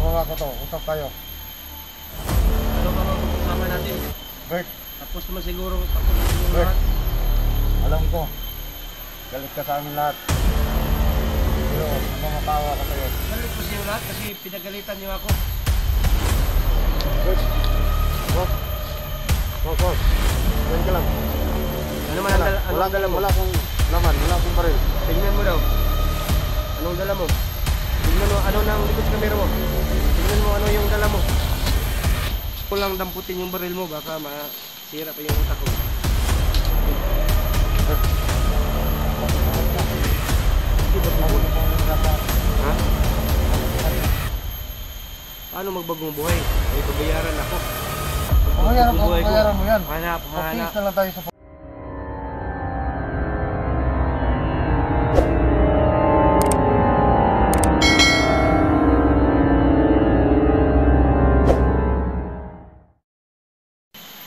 bababa ko to. Usap tayo. Ano ba ang kasama natin? Bert, Tapos naman siguro Bert. lahat. alam ko. Galit ka sa amin lahat. Pero makawa ka sa'yo. Galit ko sa inyo lahat kasi pinagalitan niyo ako. Bert, boss. Boss. Wait ka lang. Ano man ang dala mo? Wala akong laman, wala akong baril. Tingnan mo daw. Anong dala mo? Tingnan mo ano nang likod sa kamera mo. Tingnan mo ano yung dala mo. Kulang damputin yung baril mo baka masira pa yung utak ko. Ha? Paano magbagong buhay? May babayaran ako. Babayaran mo yan. Hanap. Pag-finish na lang tayo sa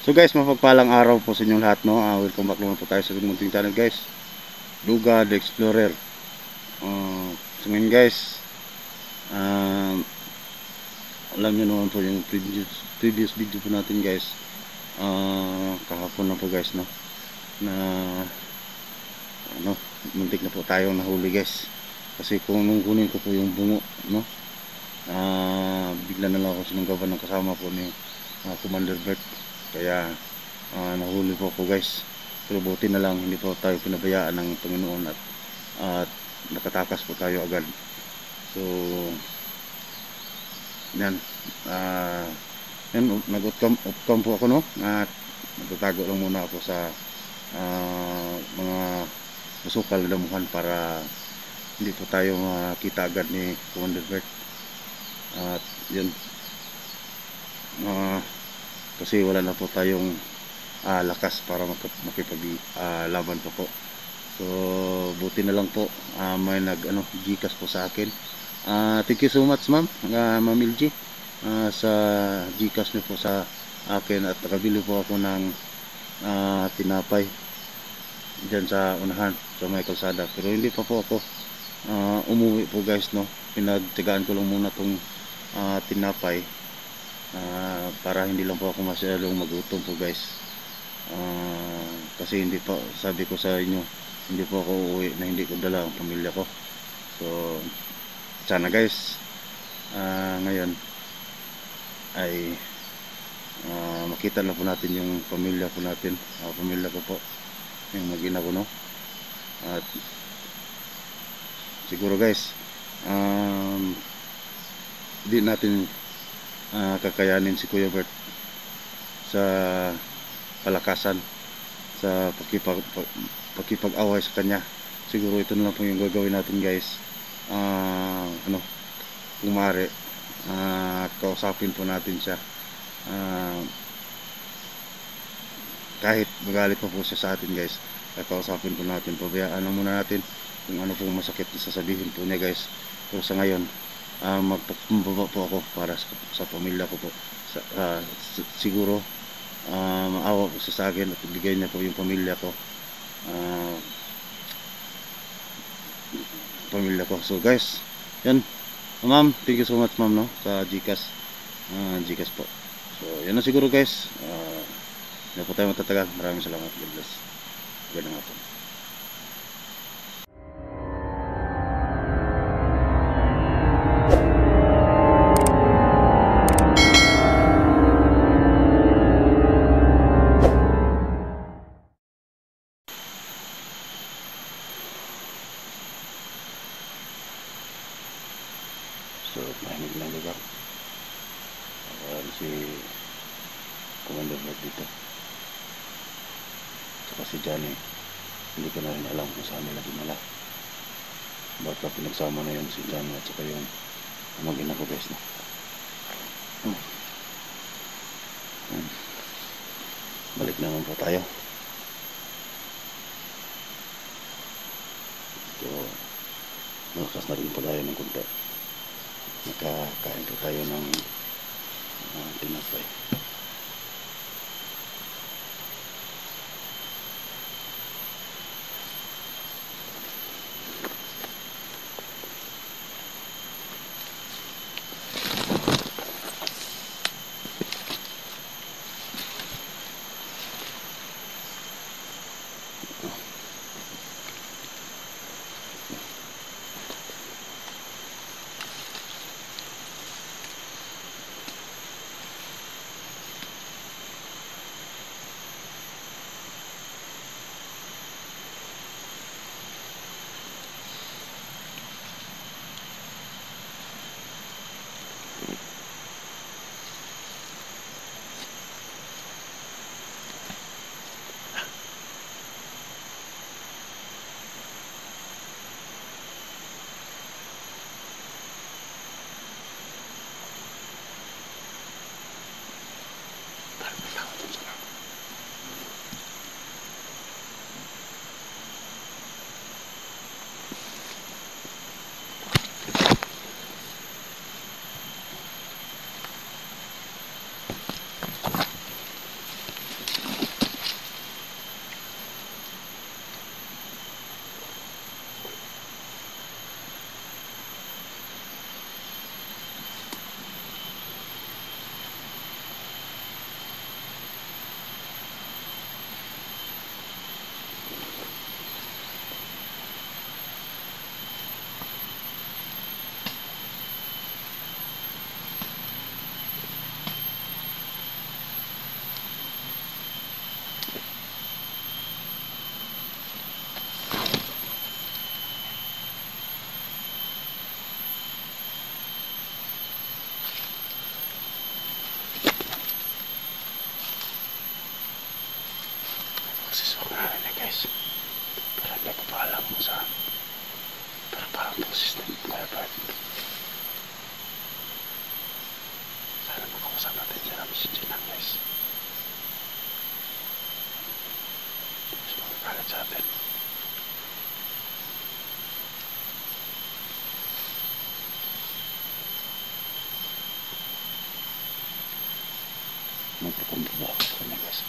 So guys, mapagpalang araw po sa inyong lahat, no? Welcome back naman po tayo sa munting channel guys, Duga the Explorer. So ngayon guys, alam nyo naman po yung previous video po natin guys, kahapon na po guys, no? Na ano, muntik na po tayong nahuli guys. Kasi kung nung kunin ko po yung bungo, no? Bigla na lang ako sinunggaban ng kasama po ni Commander Bert. Kaya nahuli po ako guys. Pero buti na lang hindi po tayo pinabayaan ng Panginoon at nakatakas po tayo agad. So yan, nag-outcome po ako, no? At nagtatago lang muna ako sa mga masukal na damuhan para hindi po tayo makita agad ni Commander Bert. At yun, kasi wala na po tayong lakas para makipaglaban po. So buti na lang po may Gcash po sa akin. Thank you so much ma'am, Ma'am LG, sa Gcash niyo po sa akin at nakabili po ako ng tinapay dyan sa unahan sa may kalsada. Pero hindi pa po ako umuwi po guys, no? Pinagtigaan ko lang muna tong tinapay para hindi lang po ako masyadong magutom po guys. Kasi hindi pa, sabi ko sa inyo, hindi po ako uuwi na hindi ko dala ang pamilya ko. So sana guys, ngayon ay makita na po natin yung pamilya po natin, pamilya ko po, yung mag-ina ko, no? At siguro guys, di natin kakayanin si Kuya Bert sa palakasan, sa pakipag-away sa kanya. Siguro ito na lang po yung gagawin natin guys. Kung maaari, kausapin po natin siya. Kahit magalit pa po siya sa atin guys, kausapin po natin, pabayaan lang muna natin kung ano pong masakit na sasabihin po niya guys. Pero sa ngayon, magpapababa po ako para sa pamilya ko po. Siguro maawa po siya sa akin at ibigay niya po yung pamilya ko, So guys, yan ma'am, thank you so much ma'am, no, sa Gcash po. So yan na siguro guys, hindi po tayo matatagal. Maraming salamat. God bless. Ganda nga po. So, mahinig ng lugar. Si Commander Bert dito. Saka si Johnny, hindi ko na rin alam kung saan nila dinala. Baka pinagsama na yun si Johnny at saka yung mag-ina ko guys, no? Balik naman po tayo. So malakas na rin po tayo ng kunti. Nakakain po tayo ng tinapay. Kausap natin si Rami Sinan, guys. Mas makakalat sa atin. Magpakumbuha ako kanya, guys.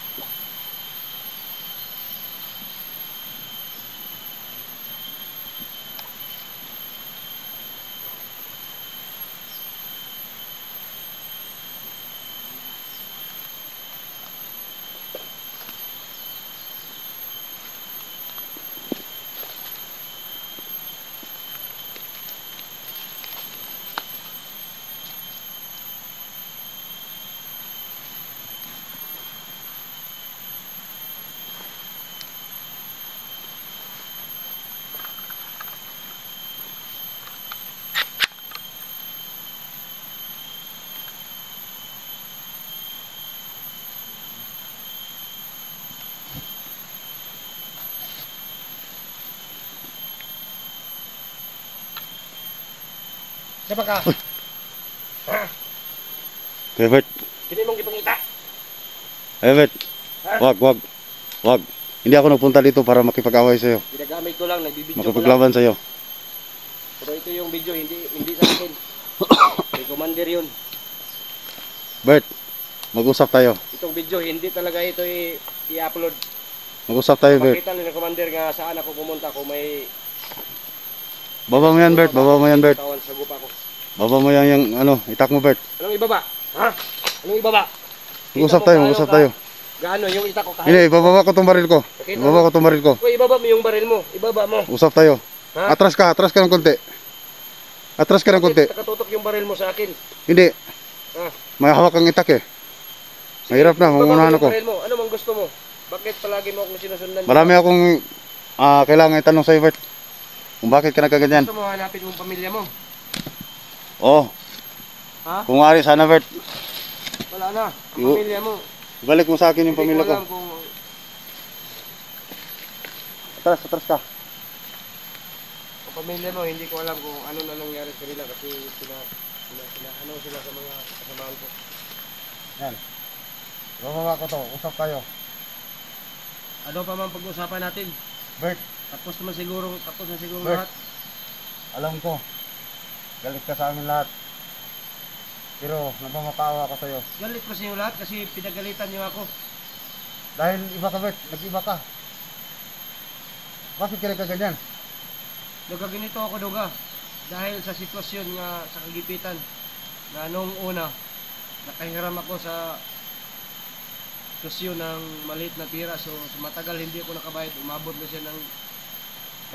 Siapa ka? Ha? Kuya Bert, Hindi mong ipangita. Kuya Bert, wag. Hindi ako nagpunta dito para makipag-away sa'yo. Ginagamit ko lang, nagbibideo ko lang. Makipaglaban sa'yo. Pero ito yung video, hindi sa akin. May commander yun. Bert, mag-usap tayo. Itong video, hindi talaga ito i-upload. Mag-usap tayo, Bert. Makita nila ng commander nga saan ako pumunta kung may Baba mo yan, Bert. Baba mo yan, Bert. tawan sa gupa ko. Baba mo yan yung ano, itak mo, Bert. Anong ibaba? Ha? Anong ibaba? Mag-usap tayo, mag-usap tayo. Gaano yung itak ko kahit? Hindi, ibababa ko tong baril ko. Ibababa ko tong baril ko. Uy, ibaba mo yung baril mo. Ibaba mo. Usap tayo. Ha? Atras ka ng konti. Atras ka ng konti. Bakit nakatutok yung baril mo sa akin? Hindi, Ha? may hawak kang itak eh. Mahirap na, Ibaba mo mangunahan yung ako. baril mo. Ano mang gusto mo? Bakit palagi mo akong sinusundan? Marami akong kailangan itanong sa'yo, Bert. Kung bakit ka nagkaganyan. Gusto mo hanapin mong pamilya mo? Oh, Ha? kung maaari sana, Bert. Wala na. Ang Yo. pamilya mo. Ibalik mo sa akin yung pamilya ko. Hindi ko alam kung Atras ka. ang pamilya mo, hindi ko alam kung ano na nangyari sa kanila kasi sila ano sila sa mga kasamahan ko. Yan. Bababa ko to. Usap tayo. Ano pa man pag-usapan natin? Bert, Tapos na siguro Bert. lahat. alam ko. Galit ka sa amin lahat. Pero nagmamakaawa ko sa'yo. Galit ko sa inyo lahat kasi pinagalitan niyo ako. Dahil iba ka, Bert. Nag-iba ka. Bakit ka nagkaganyan? Duga ganito ako duga. Dahil sa sitwasyon nga sa kagipitan na noong una nakahiram ako sa sitwasyon ng maliit na tira. So sa matagal hindi ako nakabayad. Umabot na siya ng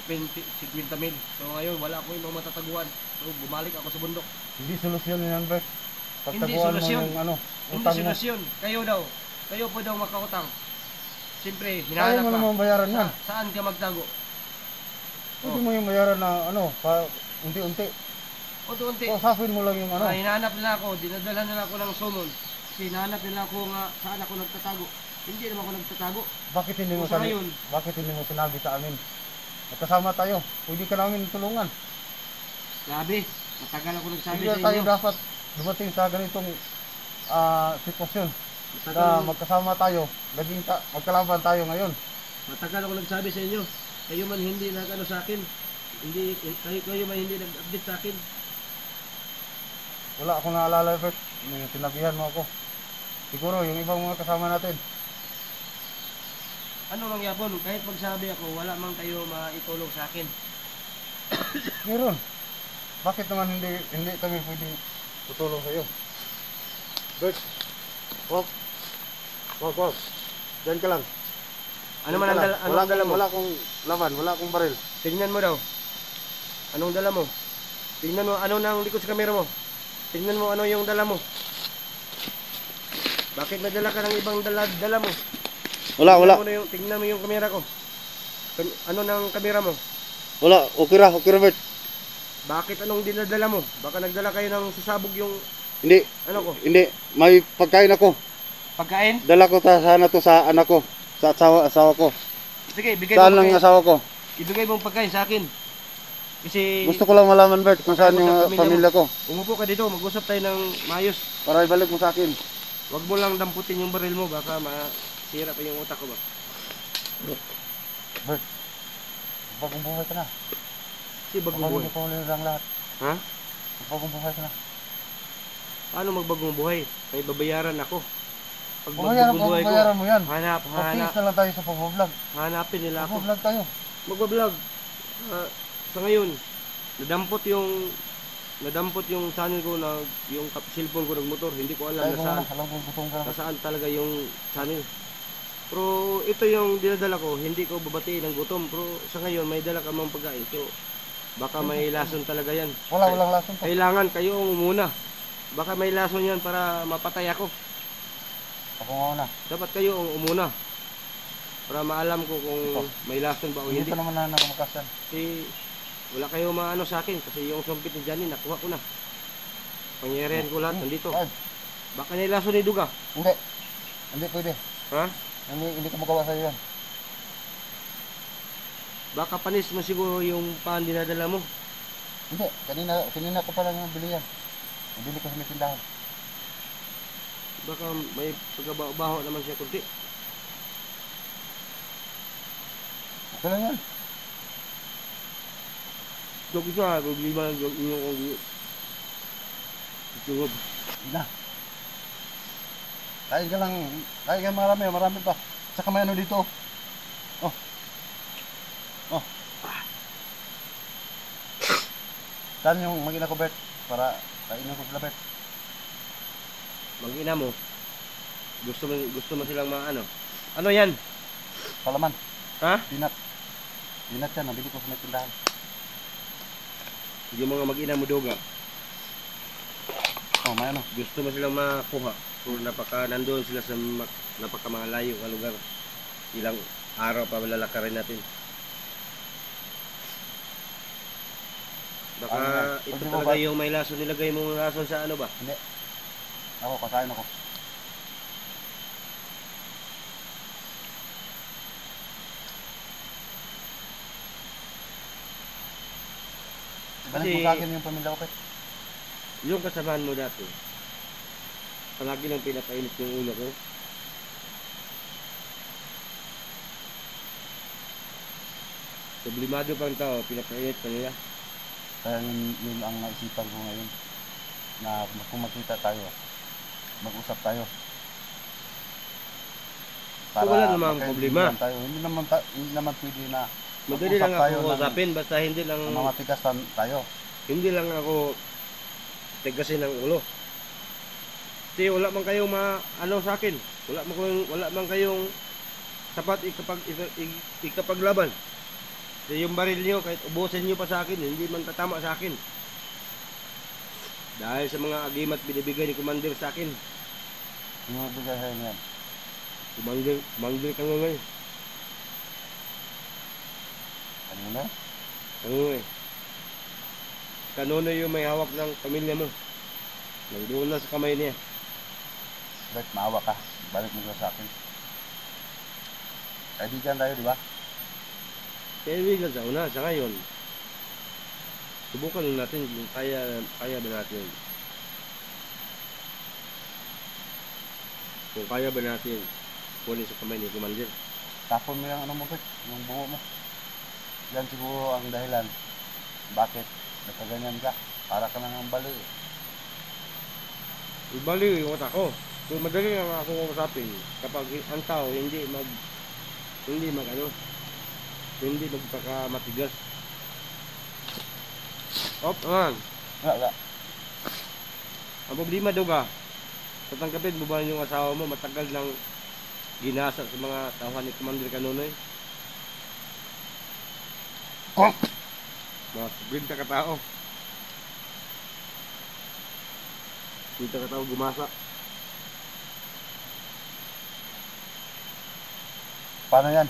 50,000. So ngayon wala akong ibang matataguan. So bumalik ako sa bundok. Hindi solusyon yan, Bert. Hindi Pagtaguan mo solusyon. yung ano, Hindi utang mo. solusyon. Kayo daw. Kayo po daw makautang. Siyempre, Kaya hinahanap mo ka. naman bayaran yan. Saan ka magtago? Pwede mo yung bayaran na ano, pa unti-unti. Unti-unti. Kausapin mo lang yung ano. Hinahanap nila ako. Dinadala nila ako ng summon. Kasi hinahanap nila ako nga saan ako nagtatago. Hindi naman ako nagtatago. Bakit hindi mo Kung sa ngayon, sinabi sa amin? Magkasama tayo. Pwede ka namin tulungan. sabi, matagal ako nagsabi Hindi sa tayo inyo. dapat dumating sa ganitong sitwasyon Matagal, na magkasama tayo, magkalaban tayo ngayon. matagal ako nagsabi sa inyo. Kayo man hindi nag-ano sa akin. Hindi, kayo man hindi nag-update sa akin. Wala akong naalala, Bert. Sinabihan mo ako. Siguro yung ibang mga kasama natin. Ano mang yapon, kahit magsabi ako, wala man kayo maitulong sa akin. Meron. Bakit naman hindi kami pwede tutulong sa iyo? Bert. Wag. Diyan ka lang. Ano man ang dala mo? Wala akong laban, wala akong baril. Tingnan mo daw. Anong dala mo? Tingnan mo, ano nang likod sa kamera mo? Tingnan mo ano yung dala mo. Bakit nadala ka ng ibang dala mo? Wala. Tingnan mo yung kamera ko. Ano nang kamera mo? Wala, okay ra, Bert. Bakit anong dinadala mo? Baka nagdala kayo ng susabog yung Hindi, ano ko? may pagkain ako. Pagkain? Dala ko sana to sa anak ko, sa asawa ko. Sige, bigay Saan mo ang pagkain. asawa ko? Ibigay mo ang pagkain sa akin. Kasi Gusto ko lang malaman, Bert, kung saan yung Pamilya mo. pamilya ko. umupo ka dito, mag-usap tayo ng maayos. Para ibalik mo sa akin. Wag mo lang damputin yung baril mo, baka masira pa yung utak ko ba. Bert, bagong buhay ka na. Kasi bagong Bagong buhay. buhay lang lahat. Ha? Bagong buhay ka na. Paano magbagong buhay? May babayaran ako. Pag Babayaran, magbagong buhay ko, babayaran mo yan. hanap. Mag-finish na lang tayo sa pag-vlog. Hanapin nila ako. Pag-vlog tayo. Magbablog. Sa ngayon, nadampot yung channel ko na yung cellphone ko nagmotor. Hindi ko alam Tayo ko nasaan, muna, alam kong gutom ka na. nasaan talaga yung channel. Pero ito yung dinadala ko, hindi ko babatiin ng gutom. Pero sa ngayon, may dala ka mang pagkain. So, baka may lason talaga yan. Walang lason to. Kailangan kayo ang umuna. Baka may lason yan para mapatay ako. Ako nga una. Dapat kayo ang umuna. Para maalam ko kung Ito. may lason ba o Hindi hindi. pa naman na nakamakasan. Kasi wala kayo maano sa akin. Kasi yung sumpit ni Johnny, nakuha ko na. Pangyarihan ko lahat nandito. Ay, Baka may lason ni Duga. hindi. Hindi pwede. Ha? Hindi ko magawa sa'yo yan. Baka panis mo siguro yung pan dinadala mo. Hindi. Kanina ko pa lang nabili yan. Nabili ko sa may tindahan. Baka may pagkabaho naman siya kunti. Okay lang yan. So isa, problema ng inyong itungod. Hindi na. Kain ka lang. Kain ka marami pa. Tsaka may ano dito. Oh. Oh. Saan yung mag-ina ko, Bert? Para kainin ko sila, Bert. Mag-ina mo. Gusto mo silang maano. Ano yan? Palaman. Ha? Peanut. Peanut yan. Nabili ko sa may tindahan. Yung mga mag-ina mo Duga. Oh, may ano. Gusto mo silang makuha. Kung nandoon sila sa napaka mga layo na lugar. Ilang araw pa malalakarin natin. Baka Ano yan? ito Pwede mo talaga ba- yung may lason. Nilagay mo ng lason sa ano ba? Hindi. Ako, kakain ako. Ibalik mo sa akin yung pamilya ko, Pet. Yung kasamahan mo dati. Palagi lang pinapainit yung ulo ko. Sublimado pang tao, pinapainit pa nila. Kaya yun ang naisipan ko ngayon. Na kung magkita tayo, mag-usap tayo. So, wala namang problema. magkaintindihan tayo. Hindi naman pwede na Madali mag-usap lang tayo ako ng- usapin, basta ng mga tigasan tayo. hindi lang ako tigasin ng ulo. Kasi wala man kayong ano sa akin. Wala man kayong sapat ikapaglaban. Kasi yung baril niyo, kahit ubusin niyo pa sa akin, hindi man tatama sa akin. Dahil sa mga agimat binibigay ni Commander sa akin. Yung magbigay sa'yo yan. Commander ka nga ngayon. Ano mo na? Ano eh. Kanono yung may hawak ng pamilya mo. Nagdoon na sa kamay niya. Bert, maawa ka. Balik mo sa akin. Kaibigan tayo, di ba? Kaya bigla sa una, sa ngayon. Subukan lang natin kung kaya ba natin. Kung kaya ba natin kunin sa kamay ni Commander. Tapon mo yung ano mo, Bert. Yung bungo mo. Yan siguro ang dahilan. Bakit? Nagkaganyan ka. Para ka na ng bali. Ibaliw yung utak ko. Kung madali lang ako usapin kapag ang tao hindi magpaka-matigas. Op, aman. Wala. Ang problema Duga, tatanggapin mo ba yung asawa mo matagal nang ginasa sa mga tauhan ni Commander Kanonoy? Oh! Mga brinta ka tao. Brinta ka tao gumasa. Paano yan?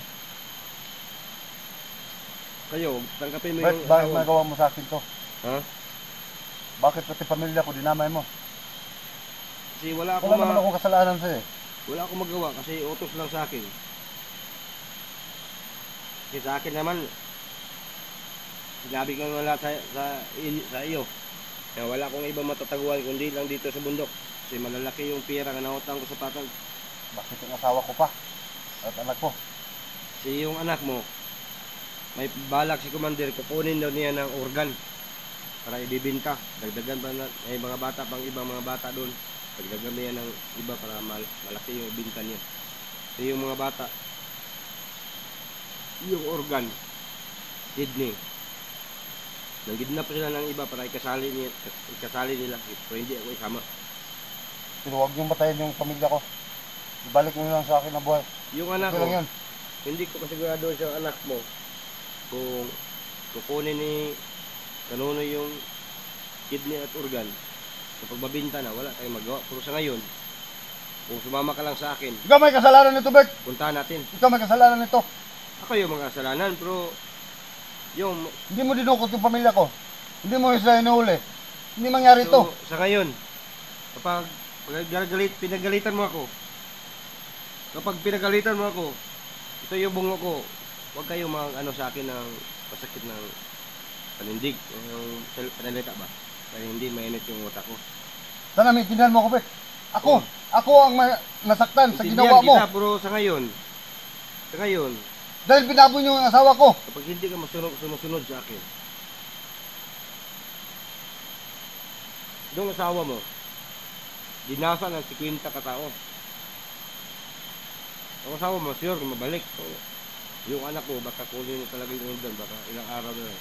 Kayo, tanggapin mo Bert, yung bakit asawa. nagawa mo sa akin to? Ha? Bakit pati pamilya ko dinamay mo? Kasi wala akong Wala naman akong kasalanan sa'yo. wala akong magawa kasi utos lang sa akin. Kasi sa akin naman, sinabi ko nga lahat sa iyo. Kaya wala akong ibang matataguan kundi lang dito sa bundok. Kasi malalaki yung pera na nautang ko sa patag. Bakit yung asawa ko pa? At anak ko? Kasi yung anak mo, may balak si Commander, kukunin daw niya ng organ para ibibinta. Dagdagan pa na, may mga bata pang ibang mga bata doon. Dagdagan niya ng iba para malaki yung binta niya. So yung mga bata, yung organ, kidney, nanggidnap pa sila ng iba para ikasali nila. Pero hindi ako isama. Pero huwag niyong batayin yung pamilya ko. Ibalik mo lang sa akin na buhay. Yung anak Okay ko, lang yun. hindi ko kasigurado sa anak mo kung kukunin ni kanuno yung kidney at organ. Kapag mabinta na, wala tayong magawa. Pero sa ngayon, kung sumama ka lang sa akin, Ikaw may kasalanan nito, Bert. puntahan natin. Ikaw may kasalanan nito. Ako yung mga kasalanan, pero yung Hindi mo dinukot yung pamilya ko. Hindi mo sila inuuli. Hindi mangyari ito. so, sa ngayon, kapag pinagalitan mo ako, ito yung bungo ko, huwag kayo ano sa akin ng pasakit ng panindig, yung panalita ba? Kaya hindi mainit yung utak ko. Sana may tindahan mo ako, Bert. Oh. Ako ang nasaktan sa Intindihan ginawa mo. kita, pero sa ngayon, Dahil binaboy niyo ang asawa ko. kapag hindi ka sunod sa akin, yung asawa mo, dinasa ng 50 katao. Ang asawa mo, sure, mabalik. So, yung anak mo, baka kunin mo talaga yung organ, baka ilang araw na lang.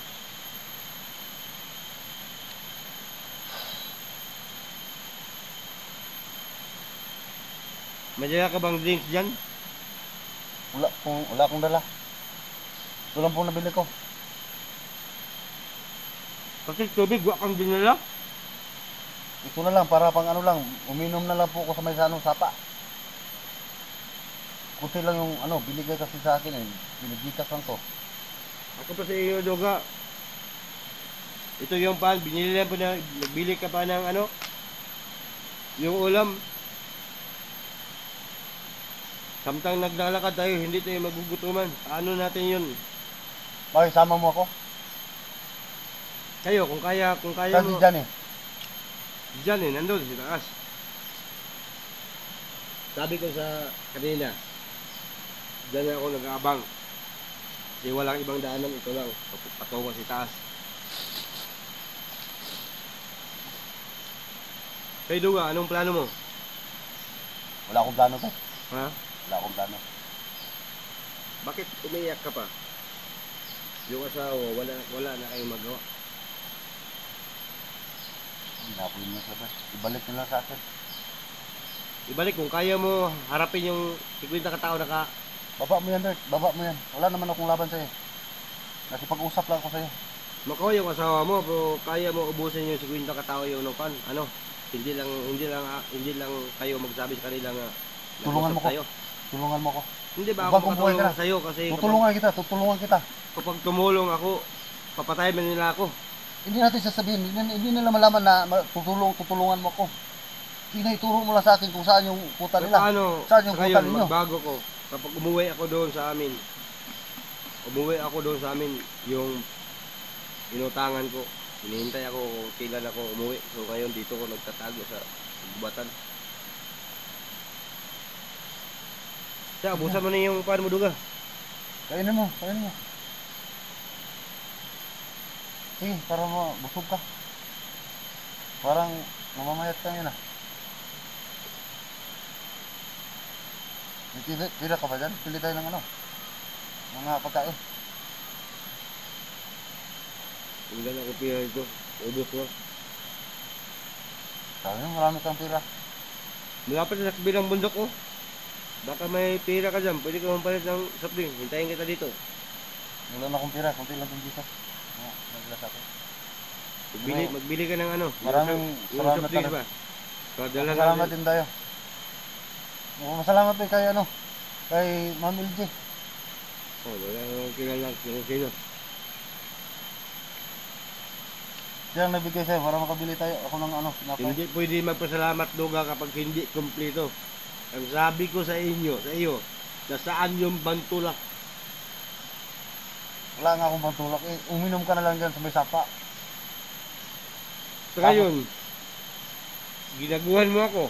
May dala ka bang drinks dyan? Wala akong dala. Ito lang po nabili ko. Kasi tubig, wak kang dinala. Ito na lang para pang ano lang. Uminom na lang po ako sa may sapa. Kunti lang yung binigay kasi sa akin eh. Binigikas lang to. Ako pa sa iyo, Doga. Ito yung pan, nagbili ka pa ng yung ulam. Samtang naglalakad tayo, hindi tayo magugutuman. Paano natin yun? Bakit sama mo ako? Kayo, kung kaya Saan mo. si Johnny? Diyan nandun, sa taas. Sabi ko sa kanina, diyan ako nag-aabang. Kasi walang ibang daanan, ito lang. Patungo sa taas. Kay Duga, anong plano mo? Wala akong plano to. Ha? Wala akong plano. Bakit umiiyak ka pa? Yung asawa, wala na kayong magawa. Binaboy niyo sa bas. Ibalik nyo lang sa akin. Ibalik kung kaya mo harapin yung 50 katao na Baba mo yan, Bert. Baba mo yan. Wala naman akong laban sa'yo. Nakipag-usap lang ako sa'yo. makaw yung asawa mo, pero kaya mo ubusin yung 50 katao yung unukan. Hindi lang kayo magsabi sa kanila nga Tulungan mo ko. tayo. Tulungan mo ko. Hindi ba Habang ako kumuhay ka makatulong na. sa iyo kasi Tutulungan kita. kapag tumulong ako, papatayin mo nila ako. Hindi natin sasabihin, hindi nila malaman na tutulungan mo ako. Ituro mo lang sa akin kung saan yung puta Pero nila. paano, Saan yung sa puta ngayon, ninyo? magbago ko. Kapag umuwi ako doon sa amin, yung inutangan ko, hinihintay ako kung kailan ako umuwi. So ngayon dito ko nagtatago sa gubatan. Kaya abusan mo na yung paan mo, Duga. Kainin mo. Sige, para busog ka. Parang mamamayat ka yun ah. Tira ka ba dyan? Pili tayo ng mga pagkain. Tingnan ako pira ito. Ubus mo. Sabi mo, marami kang pira. Malapit na sa kabilang bundok, oh. Baka may pira ka dyan. Pwede ka mampalit ng soft drink. Hintayin kita dito. Wala na akong pira, kunti lang yung dito. Naglas ako. Magbili ka ng Maraming yung salamat soft drinks talaga. ba? Padala Masalamat natin. din tayo. Masalamat din kay Ma'am LJ. Oh, wala nang kilala kung sino. Siya ang nabigay sa'yo para makabili tayo ako ng sinapay. Hindi pwede magpasalamat, Duga, kapag hindi kumpleto. Ang sabi ko sa iyo, nasaan yung bantulak? Wala nga akong pantulak eh. Uminom ka na lang dyan sa may sapa. Ngayon, ginaguhan mo ako.